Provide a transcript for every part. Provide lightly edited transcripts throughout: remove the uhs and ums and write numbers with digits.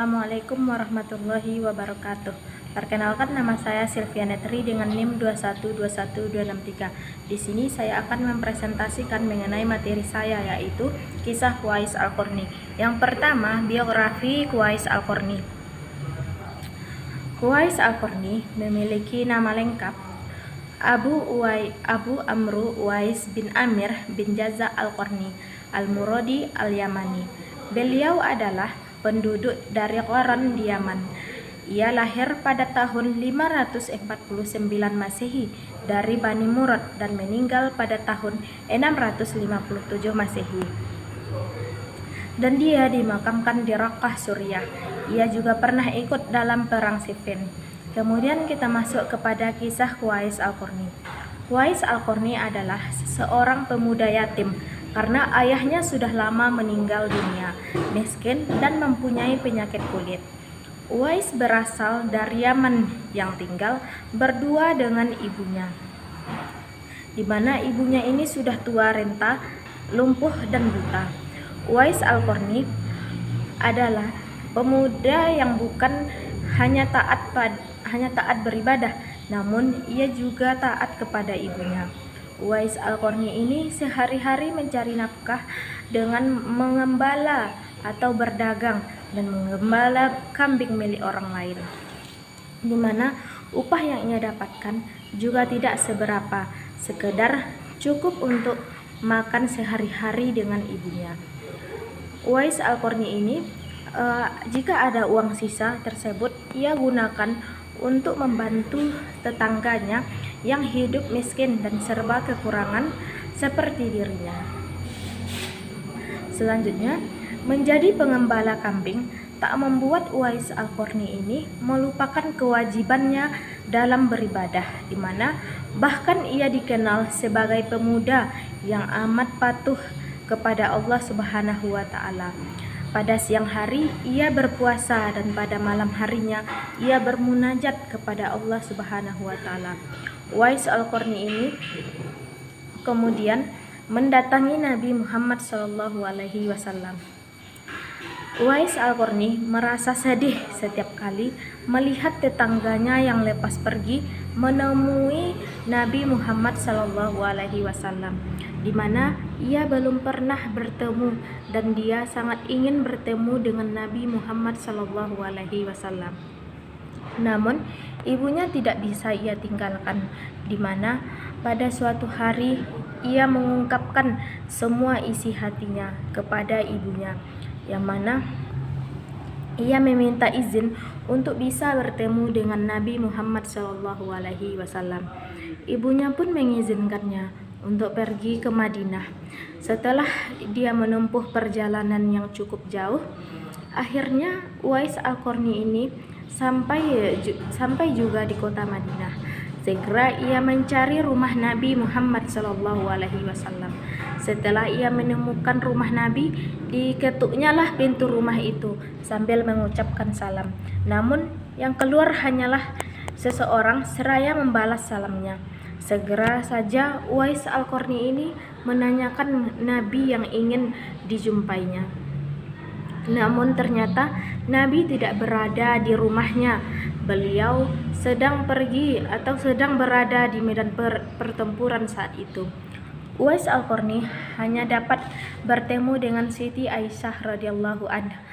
Assalamualaikum warahmatullahi wabarakatuh. Perkenalkan, nama saya Sylvia Netri dengan NIM 2121263. Di sini saya akan mempresentasikan mengenai materi saya, yaitu kisah Uwais Al-Qarni. Yang pertama, biografi Uwais Al-Qarni. Uwais Al-Qarni memiliki nama lengkap Abu Amru Uwais bin Amir bin Jaza Al-Qarni Al-Muradi Al-Yamani. Beliau adalah penduduk dari Qaran di Yaman. Ia lahir pada tahun 549 Masehi dari Bani Murad dan meninggal pada tahun 657 Masehi. Dan dia dimakamkan di Raqqah, Suriah. Ia juga pernah ikut dalam perang Siffin. Kemudian kita masuk kepada kisah Uwais Al-Qarni. Uwais Al-Qarni adalah seorang pemuda yatim karena ayahnya sudah lama meninggal dunia, miskin dan mempunyai penyakit kulit. Uwais berasal dari Yaman yang tinggal berdua dengan ibunya, di mana ibunya ini sudah tua renta, lumpuh dan buta. Uwais Al-Qarni adalah pemuda yang bukan hanya taat beribadah, namun ia juga taat kepada ibunya. Uwais Al-Qarni ini sehari-hari mencari nafkah dengan mengembala atau berdagang dan mengembala kambing milik orang lain, di mana upah yang ia dapatkan juga tidak seberapa, sekedar cukup untuk makan sehari-hari dengan ibunya. Uwais Al-Qarni ini jika ada uang sisa tersebut ia gunakan untuk membantu tetangganya yang hidup miskin dan serba kekurangan seperti dirinya. Selanjutnya, menjadi pengembala kambing tak membuat Uwais Al-Qarni ini melupakan kewajibannya dalam beribadah, di mana bahkan ia dikenal sebagai pemuda yang amat patuh kepada Allah Subhanahu wa Ta'ala. Pada siang hari ia berpuasa dan pada malam harinya ia bermunajat kepada Allah Subhanahu wa Ta'ala. Uwais Al-Qarni ini kemudian mendatangi Nabi Muhammad SAW. Uwais Al-Qarni merasa sedih setiap kali melihat tetangganya yang lepas pergi menemui Nabi Muhammad SAW, di mana ia belum pernah bertemu dan dia sangat ingin bertemu dengan Nabi Muhammad SAW. Namun ibunya tidak bisa ia tinggalkan, di mana pada suatu hari ia mengungkapkan semua isi hatinya kepada ibunya, yang mana ia meminta izin untuk bisa bertemu dengan Nabi Muhammad SAW. Ibunya pun mengizinkannya untuk pergi ke Madinah. Setelah dia menempuh perjalanan yang cukup jauh, akhirnya Uwais Al-Qarni ini sampai juga di kota Madinah. Segera ia mencari rumah Nabi Muhammad SAW. Setelah ia menemukan rumah Nabi, diketuknyalah pintu rumah itu sambil mengucapkan salam. Namun yang keluar hanyalah seseorang seraya membalas salamnya. Segera saja Uwais Al-Qarni ini menanyakan Nabi yang ingin dijumpainya. Namun ternyata Nabi tidak berada di rumahnya. Beliau sedang pergi atau sedang berada di medan pertempuran saat itu. Uwais Al-Qarni hanya dapat bertemu dengan Siti Aisyah radhiyallahu anha,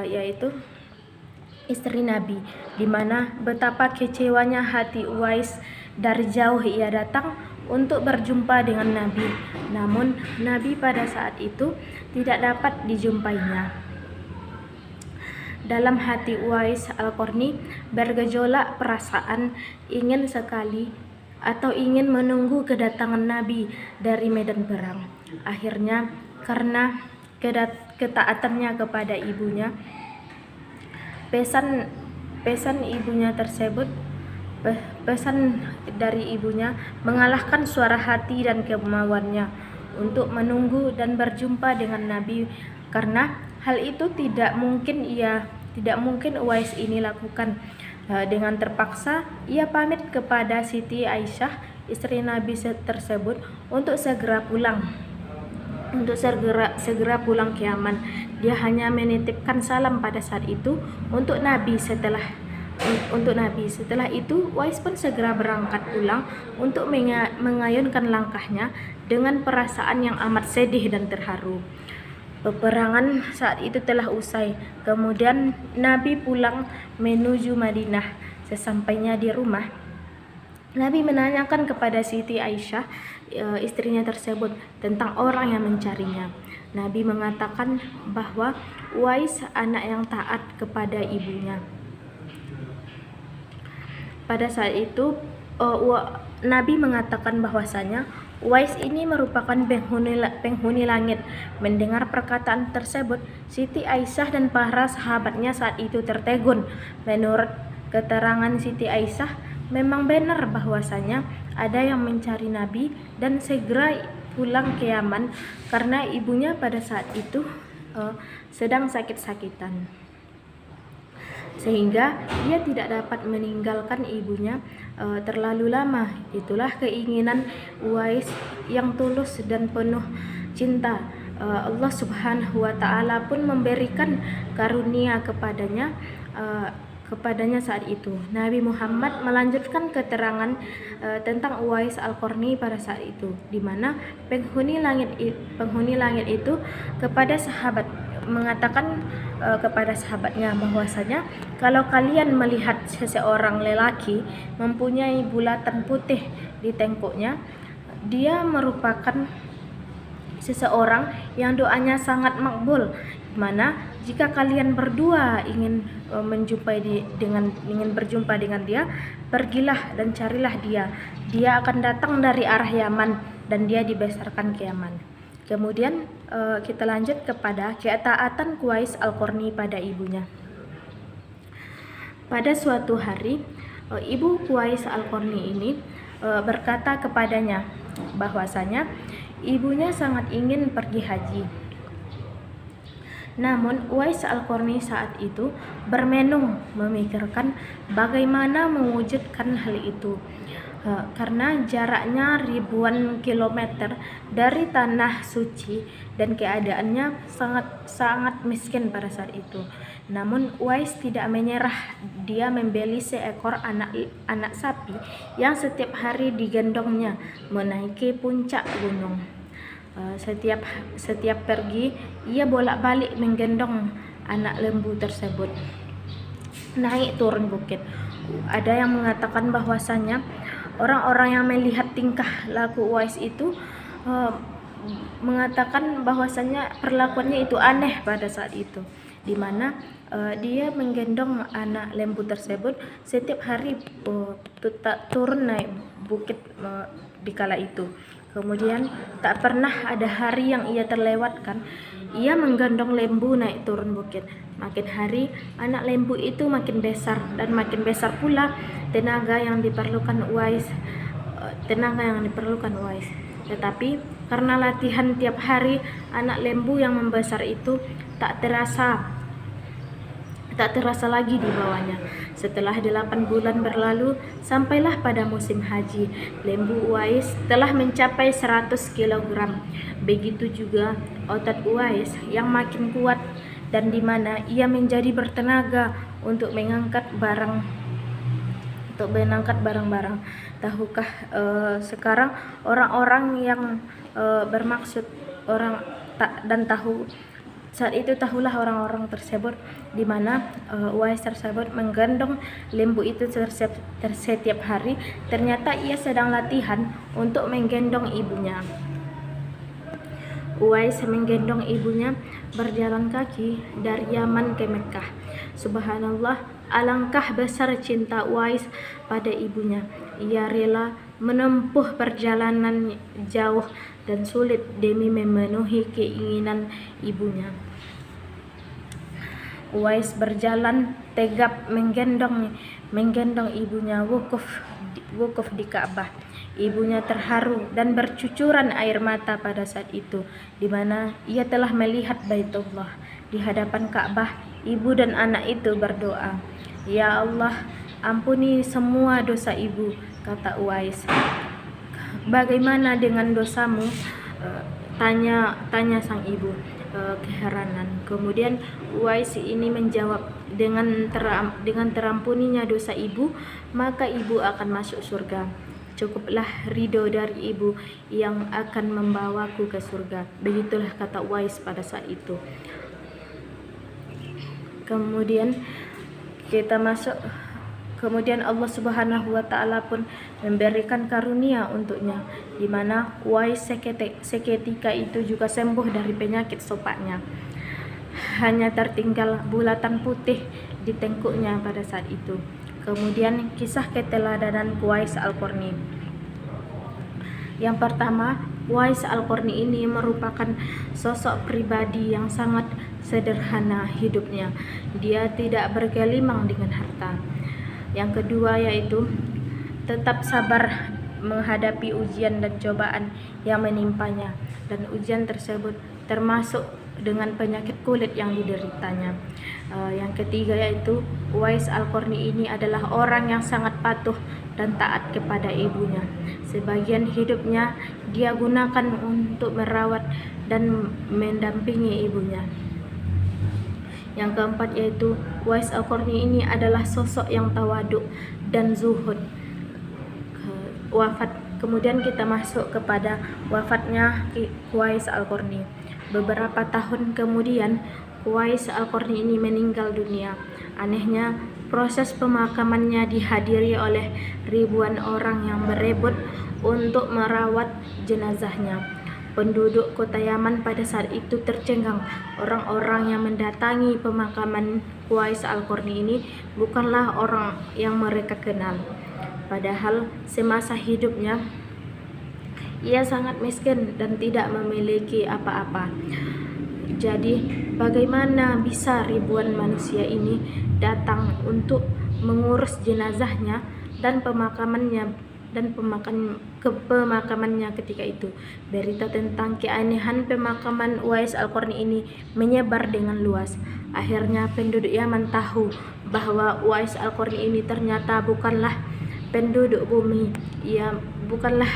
yaitu istri Nabi, di mana betapa kecewanya hati Uwais. Dari jauh ia datang untuk berjumpa dengan Nabi, namun Nabi pada saat itu tidak dapat dijumpainya. Dalam hati Uwais Al-Qarni bergejolak perasaan ingin sekali atau ingin menunggu kedatangan Nabi dari medan perang. Akhirnya karena ketaatannya kepada ibunya, pesan dari ibunya mengalahkan suara hati dan kemauannya untuk menunggu dan berjumpa dengan Nabi. Karena hal itu tidak mungkin Uwais ini lakukan. Dengan terpaksa ia pamit kepada Siti Aisyah, istri Nabi tersebut, untuk segera pulang ke Yaman, Dia hanya menitipkan salam pada saat itu untuk Nabi. Setelah itu Uwais pun segera berangkat pulang untuk mengayunkan langkahnya dengan perasaan yang amat sedih dan terharu. Peperangan saat itu telah usai. Kemudian Nabi pulang menuju Madinah. Sesampainya di rumah, Nabi menanyakan kepada Siti Aisyah, istrinya tersebut, tentang orang yang mencarinya. Nabi mengatakan bahwa Uwais anak yang taat kepada ibunya. Pada saat itu Nabi mengatakan bahwasanya Uwais ini merupakan penghuni langit. Mendengar perkataan tersebut, Siti Aisyah dan para sahabatnya saat itu tertegun. Menurut keterangan Siti Aisyah, memang benar bahwasanya ada yang mencari Nabi dan segera pulang ke Yaman karena ibunya pada saat itu sedang sakit-sakitan, sehingga dia tidak dapat meninggalkan ibunya terlalu lama. Itulah keinginan Uwais yang tulus dan penuh cinta. Allah Subhanahu wa Ta'ala pun memberikan karunia kepadanya saat itu. Nabi Muhammad melanjutkan keterangan tentang Uwais Al-Qarni pada saat itu, di mana penghuni langit itu mengatakan kepada sahabatnya bahwasanya kalau kalian melihat seseorang lelaki mempunyai bulatan putih di tengkuknya, dia merupakan seseorang yang doanya sangat makbul. Mana jika kalian berdua ingin berjumpa dengan dia, pergilah dan carilah dia. Dia akan datang dari arah Yaman dan dia dibesarkan ke Yaman. Kemudian kita lanjut kepada ketaatan Uwais Al-Qarni pada ibunya. Pada suatu hari, ibu Uwais Al-Qarni ini berkata kepadanya bahwasanya ibunya sangat ingin pergi haji. Namun Uwais Al-Qarni saat itu bermenung memikirkan bagaimana mewujudkan hal itu. Karena jaraknya ribuan kilometer dari tanah suci dan keadaannya sangat miskin pada saat itu. Namun Uwais tidak menyerah. Dia membeli seekor anak sapi yang setiap hari digendongnya menaiki puncak gunung. Setiap pergi ia bolak-balik menggendong anak lembu tersebut naik turun bukit. Ada yang mengatakan bahwasanya orang-orang yang melihat tingkah laku Uwais itu mengatakan bahwasanya perlakuannya itu aneh pada saat itu, di mana dia menggendong anak lembu tersebut setiap hari turun naik bukit di kala itu. Kemudian tak pernah ada hari yang ia terlewatkan ia menggendong lembu naik turun bukit. Makin hari anak lembu itu makin besar dan makin besar pula tenaga yang diperlukan Uwais. Tetapi karena latihan tiap hari, anak lembu yang membesar itu tak terasa lagi di bawahnya. Setelah 8 bulan berlalu, sampailah pada musim haji. Lembu Uwais telah mencapai 100 kg. Begitu juga otot Uwais yang makin kuat dan di mana ia menjadi bertenaga untuk mengangkat barang-barang. Tahukah sekarang orang-orang yang bermaksud tahulah orang-orang tersebut di mana Uwais tersebut menggendong lembu itu setiap hari. Ternyata ia sedang latihan untuk menggendong ibunya. Uwais menggendong ibunya berjalan kaki dari Yaman ke Mekkah. Subhanallah, alangkah besar cinta Uwais pada ibunya. Ia rela menempuh perjalanan jauh dan sulit demi memenuhi keinginan ibunya. Uwais berjalan tegap menggendong ibunya wukuf di Ka'bah. Ibunya terharu dan bercucuran air mata pada saat itu, di mana ia telah melihat Baitullah. Di hadapan Ka'bah, ibu dan anak itu berdoa, "Ya Allah, ampuni semua dosa ibu," kata Uwais. "Bagaimana dengan dosamu?" tanya sang ibu. keheranan. Kemudian Uwais ini menjawab, dengan terampuninya dosa ibu, maka ibu akan masuk surga. Cukuplah ridho dari ibu yang akan membawaku ke surga. Begitulah kata Uwais pada saat itu. Kemudian Allah Subhanahu wa Ta'ala pun memberikan karunia untuknya, di mana Uwais seketika itu juga sembuh dari penyakit sopaknya. Hanya tertinggal bulatan putih di tengkuknya pada saat itu. Kemudian kisah keteladanan Uwais Al-Qarni. Yang pertama, Uwais Al-Qarni ini merupakan sosok pribadi yang sangat sederhana hidupnya. Dia tidak bergelimang dengan harta. Yang kedua yaitu tetap sabar menghadapi ujian dan cobaan yang menimpanya, dan ujian tersebut termasuk dengan penyakit kulit yang dideritanya. Yang ketiga yaitu Uwais Al-Qarni ini adalah orang yang sangat patuh dan taat kepada ibunya. Sebagian hidupnya dia gunakan untuk merawat dan mendampingi ibunya. Yang keempat yaitu Uwais Al-Qarni ini adalah sosok yang tawaduk dan zuhud. Kemudian kita masuk kepada wafatnya Uwais Al-Qarni. Beberapa tahun kemudian Uwais Al-Qarni ini meninggal dunia. Anehnya, proses pemakamannya dihadiri oleh ribuan orang yang berebut untuk merawat jenazahnya. Penduduk kota Yaman pada saat itu tercengang. Orang-orang yang mendatangi pemakaman Uwais Al-Qarni ini bukanlah orang yang mereka kenal. Padahal semasa hidupnya ia sangat miskin dan tidak memiliki apa-apa. Jadi bagaimana bisa ribuan manusia ini datang untuk mengurus jenazahnya dan pemakamannya ketika itu? Berita tentang keanehan pemakaman Uwais Al-Qarni ini menyebar dengan luas. Akhirnya penduduk Yaman tahu bahwa Uwais Al-Qarni ini ternyata bukanlah penduduk bumi. Ia bukanlah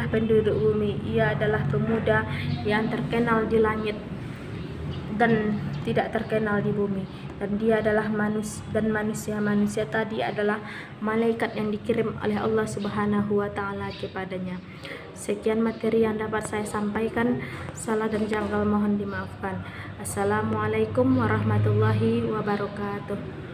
penduduk bumi. Ia adalah pemuda yang terkenal di langit dan tidak terkenal di bumi, dan dia adalah manusia tadi adalah malaikat yang dikirim oleh Allah Subhanahu wa Ta'ala kepadanya. Sekian materi yang dapat saya sampaikan. Salah dan janggal mohon dimaafkan. Assalamualaikum warahmatullahi wabarakatuh.